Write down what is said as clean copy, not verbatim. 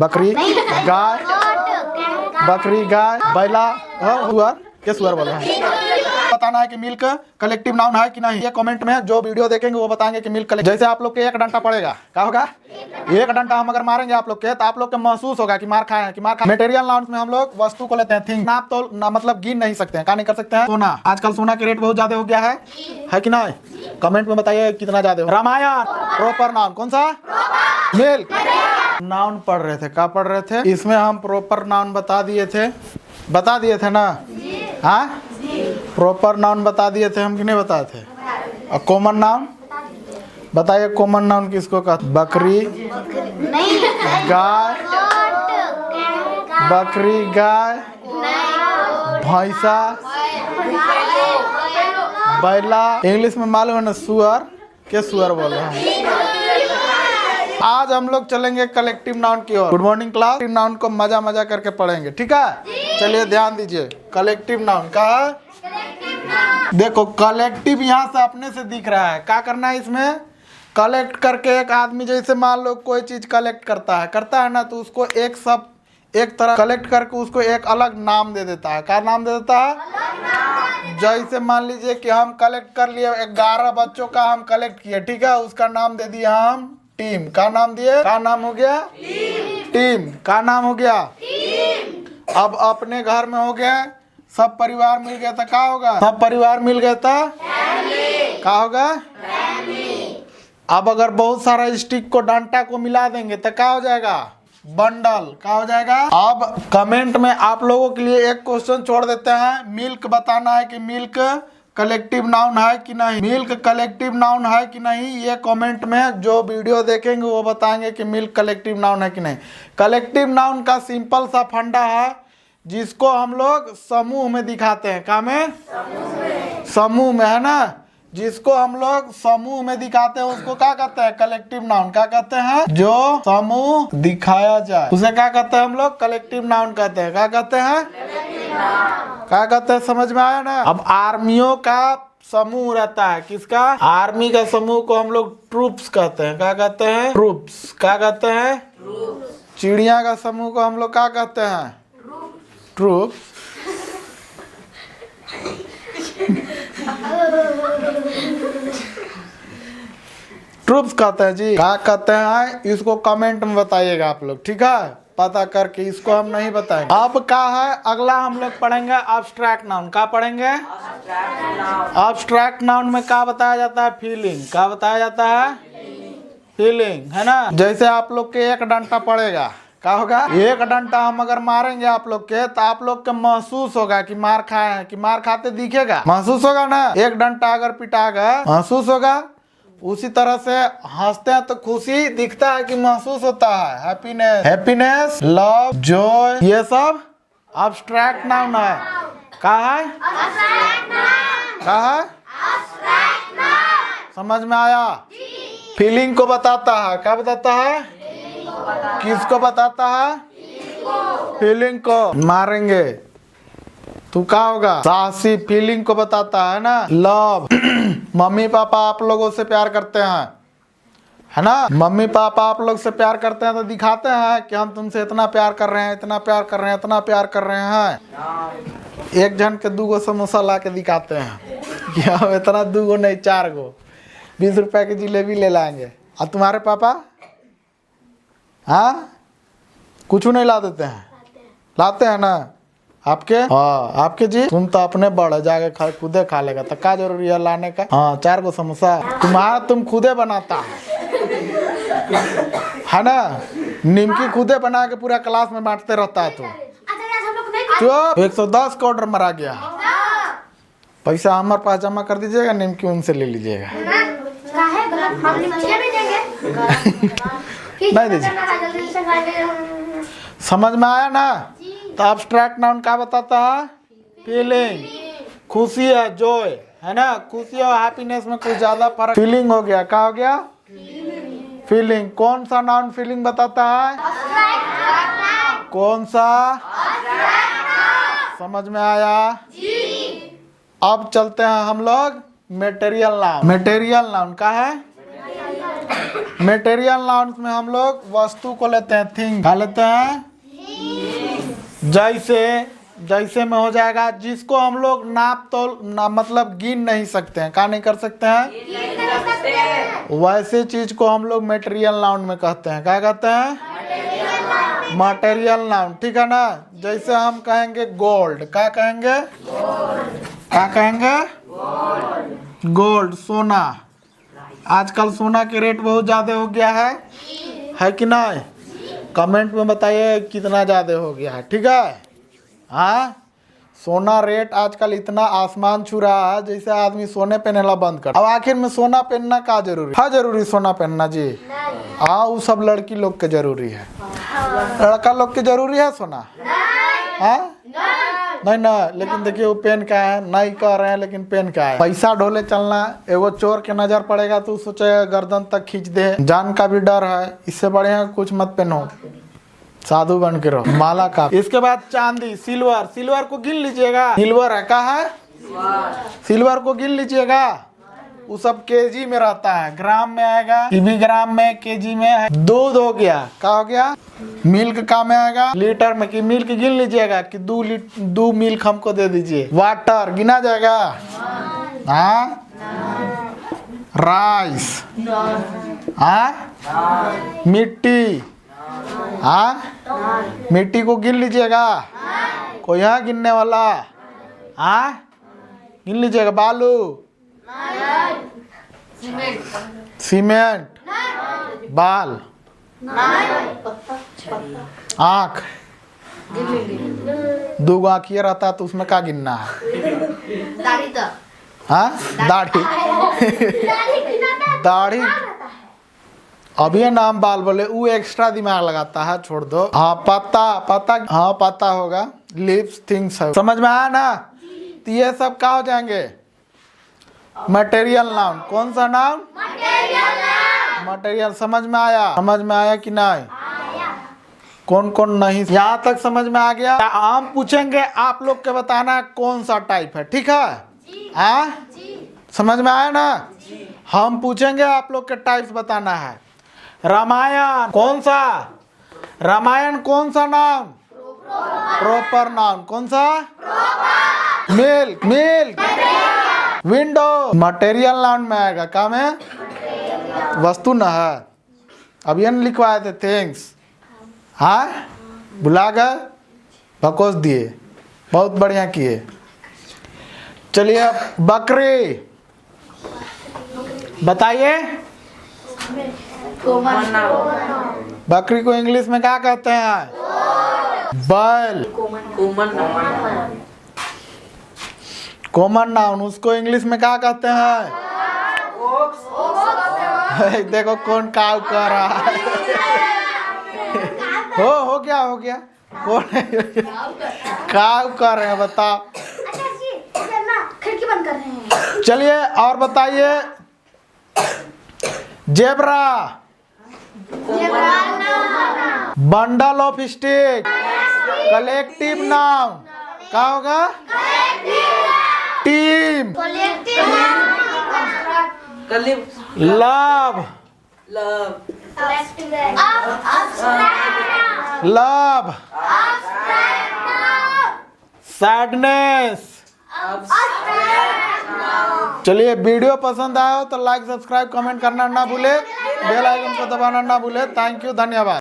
बकरी, गाय, बकरी, गाय, बैला, सुअर, क्या सुअर बोला है। बताना है कि मिल्क कलेक्टिव नाउन है कि नहीं। ये कमेंट में जो वीडियो देखेंगे वो बताएंगे कि मिल्क कलेक्टिव। जैसे आप लोग के एक डंडा पड़ेगा, क्या होगा? एक डंडा हम अगर मारेंगे आप लोग के, तो आप लोग को महसूस होगा कि मार खाए हैं, कि मार खाए। मटेरियल नाउन में हम लोग वस्तु को लेते हैं, थिंग। नाप तो ना, मतलब गिन नहीं सकते हैं, क्या नहीं कर सकते हैं। सोना, आजकल सोना के रेट बहुत ज्यादा हो गया है कि नहीं? कमेंट में बताइए कितना ज्यादा हो। रामायण प्रॉपर नाउन कौन सा? मिल्क। नाउन पढ़ रहे थे, क्या पढ़ रहे थे? इसमें हम प्रॉपर नाउन बता दिए थे ना। हाँ, प्रॉपर नाउन बता दिए थे हम कि नहीं बताए थे? और कॉमन नाउन बताइए, कॉमन नाउन किसको कहते? बकरी, गाय, बकरी, गाय, भैंसा, बैला। इंग्लिश में मालूम है ना, सुअर, के सुअर बोल रहे हैं। आज हम लोग चलेंगे कलेक्टिव नाउन की ओर। Good morning class. Collective noun को मजा करके पढ़ेंगे, ठीक है? चलिए ध्यान दीजिए। कलेक्टिव नाउन का देखो, कलेक्टिव यहाँ से अपने से दिख रहा है। क्या करना है इसमें? कलेक्ट करके एक आदमी, जैसे मान लो कोई चीज कलेक्ट करता है ना, तो उसको एक तरह कलेक्ट करके उसको एक अलग नाम दे देता है। क्या नाम दे देता है? जैसे मान लीजिए कि हम कलेक्ट कर लिए 11 बच्चों का हम कलेक्ट किए, ठीक है? उसका नाम दे दिया हम टीम। का नाम दिए? का नाम हो गया? टीम। का नाम हो गया? अब अपने घर में हो गया, सब परिवार मिल गया था, क्या होगा? सब परिवार मिल गया था, क्या होगा? अब अगर बहुत सारा स्टिक को डंडा को मिला देंगे तो क्या हो जाएगा? बंडल। क्या हो जाएगा? अब कमेंट में आप लोगों के लिए एक क्वेश्चन छोड़ देते हैं। मिल्क बताना है कि मिल्क कलेक्टिव नाउन है कि नहीं। मिल्क कलेक्टिव नाउन है कि नहीं, ये कमेंट में जो वीडियो देखेंगे वो बताएंगे कि मिल्क कलेक्टिव नाउन है कि नहीं। कलेक्टिव नाउन का सिंपल सा फंडा है, जिसको हम लोग समूह में दिखाते हैं। क्या में? समूह में, है ना? जिसको हम लोग समूह में दिखाते हैं उसको क्या कहते हैं? Collective noun. क्या कहते हैं? जो समूह दिखाया जाए उसे क्या कहते हैं हम लोग? कलेक्टिव नाउन कहते हैं। क्या कहते हैं? क्या कहते हैं? समझ में आया ना? अब आर्मियों का समूह रहता है, किसका? आर्मी का समूह को हम लोग ट्रूप्स कहते हैं। क्या कहते हैं? ट्रूप्स। क्या कहते हैं? चिड़िया का समूह को हम लोग क्या कहते हैं? ट्रूप्स। ट्रूप्स कहते हैं जी। क्या कहते हैं इसको कमेंट में बताइएगा आप लोग, ठीक है? पता करके, इसको हम नहीं बताएंगे। अब क्या है, अगला हम लोग पढ़ेंगे एब्स्ट्रैक्ट नाउन। क्या पढ़ेंगे? एब्स्ट्रैक्ट नाउन में क्या बताया जाता है? फीलिंग। क्या बताया जाता है? फीलिंग, है ना? जैसे आप लोग के एक डंडा पड़ेगा, क्या होगा? एक डंडा हम अगर मारेंगे आप लोग के, तो आप लोग के महसूस होगा कि मार खाए हैं, कि मार खाते दिखेगा, महसूस होगा ना? एक डंडा अगर पिटागा महसूस होगा। उसी तरह से हंसते हैं तो खुशी दिखता है कि महसूस होता है। हैप्पीनेस, लव, जॉय, ये सब एब्स्ट्रैक्ट नाउन है। क्या है? क्या है? समझ में आया? फीलिंग को बताता है। क्या बताता है? किसको बताता है? फीलिंग को। मारेंगे तो क्या होगा? साहसी। फीलिंग को बताता है ना। लव, मम्मी पापा आप लोगों से प्यार करते हैं, है ना? मम्मी पापा आप लोग से प्यार करते हैं तो दिखाते हैं कि हम तुमसे इतना प्यार कर रहे हैं, इतना प्यार कर रहे हैं, इतना प्यार कर रहे हैं। एक जन के 2 समोसा ला के दिखाते हैं कि हम इतना 2 नहीं 4 20 रुपए की जिलेबी ले लाएंगे। और तुम्हारे पापा हाँ कुछ नहीं ला देते हैं? लाते हैं ना आपके? हाँ आपके जी। तुम तो अपने बड़े जाके खुदे खा लेगा, तो क्या जरूरी है लाने का? हाँ 4 समोसा तुम्हारा तुम खुदे बनाता है ना? निमकी खुदे बना के पूरा क्लास में बांटते रहता है। तो 110 का ऑर्डर मरा गया। पैसा हमारे पास जमा कर दीजिएगा, निमकी उनसे ले लीजिएगा। नहीं दीजिए। समझ में आया ना? तो एब्स्ट्रैक्ट नाउन क्या बताता है? फीलिंग। खुशी है, जॉय, है ना? खुशी और हैप्पीनेस में कुछ ज्यादा फर्क। फीलिंग हो गया। क्या हो गया? फीलिंग। कौन सा नाउन फीलिंग बताता है? कौन सा? समझ में आया? अब चलते हैं हम लोग मटेरियल नाउन। मटेरियल नाउन क्या है? मटेरियल नाउन्स में हम लोग वस्तु को लेते हैं, थिंग। क्या लेते हैं? जैसे में हो जाएगा जिसको हम लोग नाप तोल मतलब गिन नहीं सकते हैं। क्या नहीं कर सकते हैं? वैसे चीज को हम लोग मटेरियल नाउन में कहते हैं। क्या कहते हैं? Material noun. ठीक है ना। जैसे हम कहेंगे गोल्ड, क्या कहेंगे? क्या कहेंगे? गोल्ड, सोना। आजकल सोना के रेट बहुत ज्यादा हो गया है कि नहीं? कमेंट में बताइए कितना ज्यादा हो गया है। ठीक है। हाँ, सोना रेट आजकल इतना आसमान छू रहा है जैसे आदमी सोने पहनना बंद कर। अब आखिर में सोना पहनना का जरूरी है? जरूरी सोना पहनना जी? हाँ, वो सब लड़की लोग के जरूरी है। लड़का लोग के जरूरी है सोना? हाँ नहीं ना। लेकिन देखिए वो पेन का है, नहीं कह रहे हैं लेकिन पेन का है। पैसा ढोले चलना, एगो चोर के नजर पड़ेगा तो सोचेगा गर्दन तक खींच दे। जान का भी डर है, इससे बढ़िया कुछ मत पहनो, साधु बन के रहो। माला का। इसके बाद चांदी, सिल्वर। सिल्वर को गिन लीजिएगा। सिल्वर है, कहा है? सिल्वर को गिन लीजिएगा। वो सब केजी में रहता है, ग्राम में आएगा, ग्राम में, केजी में है। दूध हो गया, क्या हो गया? मिल्क का में आएगा, लीटर में। कि मिल्क गिन लीजिएगा कि 2 मिल्क हमको दे दीजिए। वाटर गिना जाएगा? हाँ। राइस, हाँ। मिट्टी, हाँ। मिट्टी को गिन लीजिएगा। कोई यहाँ गिनने वाला? हाँ, गिन लीजिएगा। बालू, सीमेंट, बाल, आँख। 2 आँखिए रहता है तो उसमें क्या गिनना है? हाँ, दाढ़ी। दाढ़ी अब ये नाम बाल बोले, वो एक्स्ट्रा दिमाग लगाता है, छोड़ दो। हाँ, पत्ता। हाँ, पत्ता होगा। लिप्स, थिंग्स है। समझ में आया ना? तो ये सब क्या हो जाएंगे? Material noun. कौन सा नाउन? मटेरियल। समझ में आया? समझ में आया कि नहीं? कौन कौन नहीं? यहाँ तक समझ में आ गया? हम पूछेंगे, आप लोग के बताना कौन सा टाइप है। ठीक है? हाँ, समझ में आया ना? हम पूछेंगे, आप लोग के टाइप्स बताना है। रामायण कौन सा? रामायण कौन सा नाम? Proper noun. कौन सा? मिल्क। विंडो मटेरियल नाउन में आएगा। क्या में? वस्तु न है। अब ये लिखवाए थे थिंग्स। हाँ, भुला गए, बकोस दिए। बहुत बढ़िया किए। चलिए, बकरी बताइए। बकरी को इंग्लिश में क्या कहते हैं? बैल। Common noun. उसको इंग्लिश में क्या कहते हैं? देखो कौन काव कर रहा है। हो गया। कौन काव कर रहे हैं बताओ? खिड़की बंद कर रहे हैं। चलिए और बताइए। Zebra. Bundle of stick. Collective noun. क्या होगा? टीम। लव। सैडनेस। चलिए, वीडियो पसंद आया हो तो लाइक, सब्सक्राइब, कमेंट करना ना भूले, बेल आइकन को दबाना ना भूले। थैंक यू, धन्यवाद।